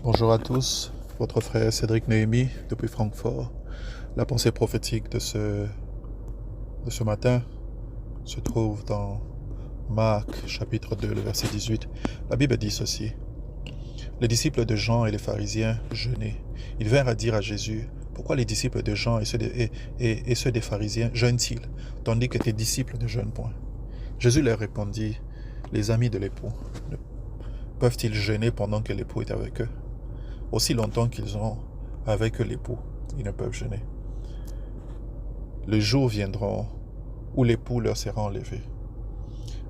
Bonjour à tous, votre frère Cédric Néhémie depuis Francfort. La pensée prophétique de ce matin se trouve dans Marc chapitre 2, le verset 18. La Bible dit ceci. Les disciples de Jean et les pharisiens jeûnaient. Ils vinrent à dire à Jésus, pourquoi les disciples de Jean et ceux des pharisiens jeûnent-ils, tandis que tes disciples ne jeûnent point? Jésus leur répondit, les amis de l'époux, peuvent-ils jeûner pendant que l'époux est avec eux? Aussi longtemps qu'ils ont avec eux l'époux, ils ne peuvent jeûner. Les jours viendront où l'époux leur sera enlevé,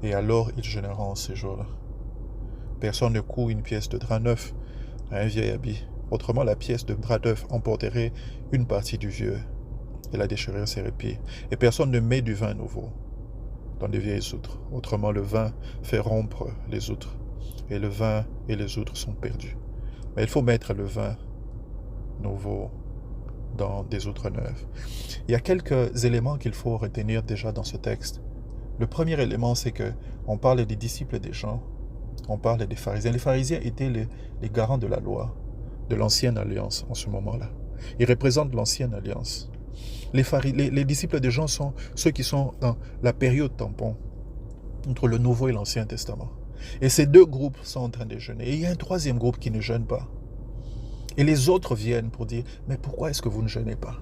et alors ils jeûneront ces jours-là. Personne ne coud une pièce de drap neuf à un vieil habit. Autrement, la pièce de drap neuf emporterait une partie du vieux et la déchirerait ses répits. Et personne ne met du vin nouveau dans des vieilles outres. Autrement, le vin fait rompre les outres, et le vin et les outres sont perdus. Mais il faut mettre le vin nouveau dans des outres neuves. Il y a quelques éléments qu'il faut retenir déjà dans ce texte. Le premier élément, c'est que on parle des disciples des gens, on parle des pharisiens. Les pharisiens étaient les garants de la loi, de l'ancienne alliance en ce moment-là. Ils représentent l'ancienne alliance. Les disciples des gens sont ceux qui sont dans la période tampon entre le Nouveau et l'Ancien Testament. Et ces deux groupes sont en train de jeûner. Et il y a un troisième groupe qui ne jeûne pas. Et les autres viennent pour dire, mais pourquoi est-ce que vous ne jeûnez pas?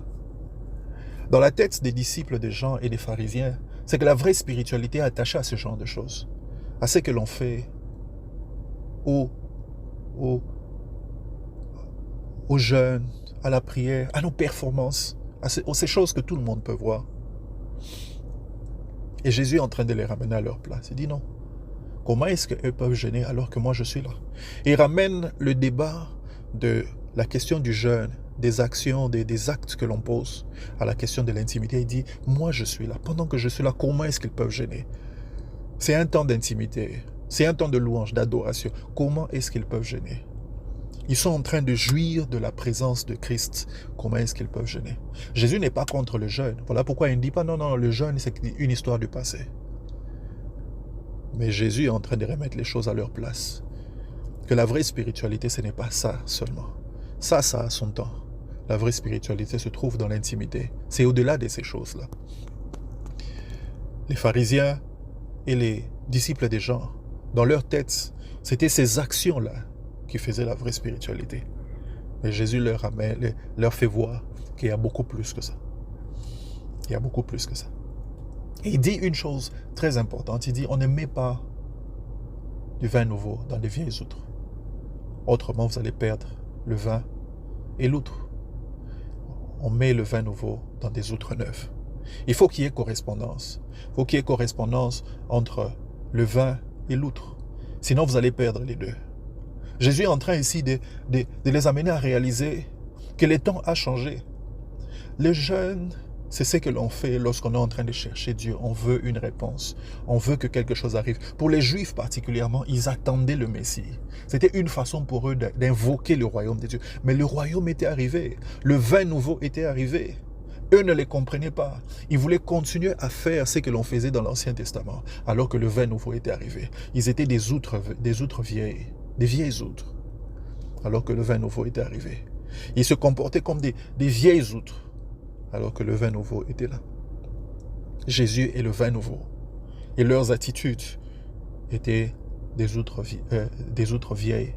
Dans la tête des disciples de Jean et des pharisiens, c'est que la vraie spiritualité est attachée à ce genre de choses, à ce que l'on fait, au jeûne, à la prière, à nos performances, à ces choses que tout le monde peut voir. Et Jésus est en train de les ramener à leur place. Il dit non. Comment est-ce qu'eux peuvent jeûner alors que moi je suis là? Et il ramène le débat de la question du jeûne, des actions, des actes que l'on pose à la question de l'intimité. Il dit, moi je suis là. Pendant que je suis là, comment est-ce qu'ils peuvent jeûner? C'est un temps d'intimité. C'est un temps de louange, d'adoration. Comment est-ce qu'ils peuvent jeûner? Ils sont en train de jouir de la présence de Christ. Comment est-ce qu'ils peuvent jeûner? Jésus n'est pas contre le jeûne. Voilà pourquoi il ne dit pas, non, non, le jeûne, c'est une histoire du passé. Mais Jésus est en train de remettre les choses à leur place. Que la vraie spiritualité, ce n'est pas ça seulement. Ça a son temps. La vraie spiritualité se trouve dans l'intimité. C'est au-delà de ces choses-là. Les pharisiens et les disciples des gens, dans leur tête, c'était ces actions-là qui faisaient la vraie spiritualité. Et Jésus leur fait voir qu'il y a beaucoup plus que ça. Il y a beaucoup plus que ça. Et il dit une chose très importante. Il dit, on ne met pas du vin nouveau dans des vieilles outres. Autrement, vous allez perdre le vin et l'outre. On met le vin nouveau dans des outres neuves. Il faut qu'il y ait correspondance. Il faut qu'il y ait correspondance entre le vin et l'outre. Sinon, vous allez perdre les deux. Jésus est en train ici de les amener à réaliser que le temps a changé. Le jeûne, c'est ce que l'on fait lorsqu'on est en train de chercher Dieu. On veut une réponse. On veut que quelque chose arrive. Pour les Juifs particulièrement, ils attendaient le Messie. C'était une façon pour eux d'invoquer le royaume de Dieu. Mais le royaume était arrivé. Le vin nouveau était arrivé. Eux ne les comprenaient pas. Ils voulaient continuer à faire ce que l'on faisait dans l'Ancien Testament, alors que le vin nouveau était arrivé. Ils étaient des outres vieilles, des vieilles outres, alors que le vin nouveau était arrivé. Ils se comportaient comme des vieilles outres, alors que le vin nouveau était là. Jésus est le vin nouveau. Et leurs attitudes étaient des outres vieilles,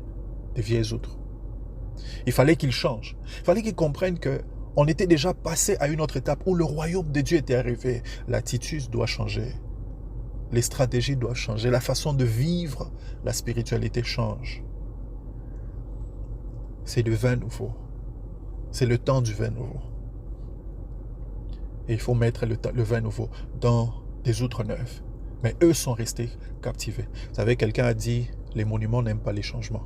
des vieilles outres. Il fallait qu'ils changent. Il fallait qu'ils comprennent qu'on était déjà passé à une autre étape où le royaume de Dieu était arrivé. L'attitude doit changer. Les stratégies doivent changer. La façon de vivre la spiritualité change. C'est du vin nouveau. C'est le temps du vin nouveau. Et il faut mettre le vin nouveau dans des outres neuves. Mais eux sont restés captivés. Vous savez, quelqu'un a dit, les monuments n'aiment pas les changements.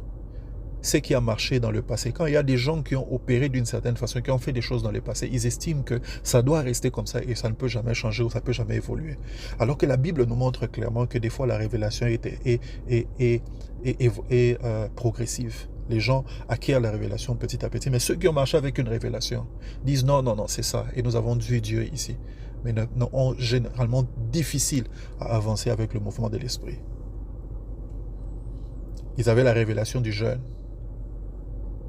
Ce qui a marché dans le passé, quand il y a des gens qui ont opéré d'une certaine façon, qui ont fait des choses dans le passé, ils estiment que ça doit rester comme ça et ça ne peut jamais changer ou ça ne peut jamais évoluer. Alors que la Bible nous montre clairement que des fois la révélation est progressive. Les gens acquièrent la révélation petit à petit. Mais ceux qui ont marché avec une révélation disent non, non, non, c'est ça. Et nous avons vu Dieu ici. Mais ont généralement difficile à avancer avec le mouvement de l'esprit. Ils avaient la révélation du jeûne.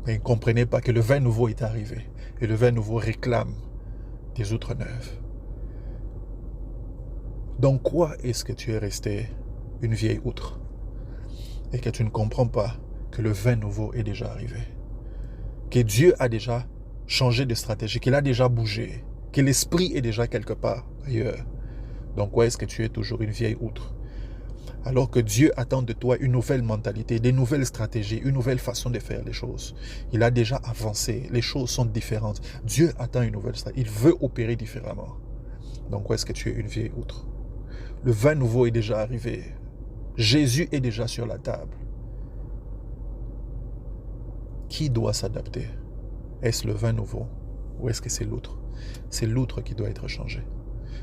Et ils ne comprenaient pas que le vin nouveau est arrivé. Et le vin nouveau réclame des outres neuves. Dans quoi est-ce que tu es resté une vieille outre et que tu ne comprends pas que le vin nouveau est déjà arrivé? Que Dieu a déjà changé de stratégie, qu'il a déjà bougé, que l'esprit est déjà quelque part ailleurs. Donc, quoi est-ce que tu es toujours une vieille outre? Alors que Dieu attend de toi une nouvelle mentalité, des nouvelles stratégies, une nouvelle façon de faire les choses. Il a déjà avancé, les choses sont différentes. Dieu attend une nouvelle stratégie, il veut opérer différemment. Donc, quoi est-ce que tu es une vieille outre? Le vin nouveau est déjà arrivé. Jésus est déjà sur la table. Qui doit s'adapter? Est-ce le vin nouveau ou est-ce que c'est l'outre? C'est l'outre qui doit être changé.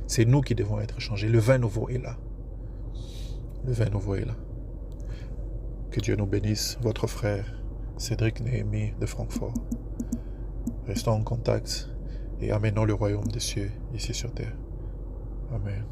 C'est nous qui devons être changés. Le vin nouveau est là. Le vin nouveau est là. Que Dieu nous bénisse. Votre frère Cédric Néhémie de Francfort. Restons en contact et amenons le royaume des cieux ici sur terre. Amen.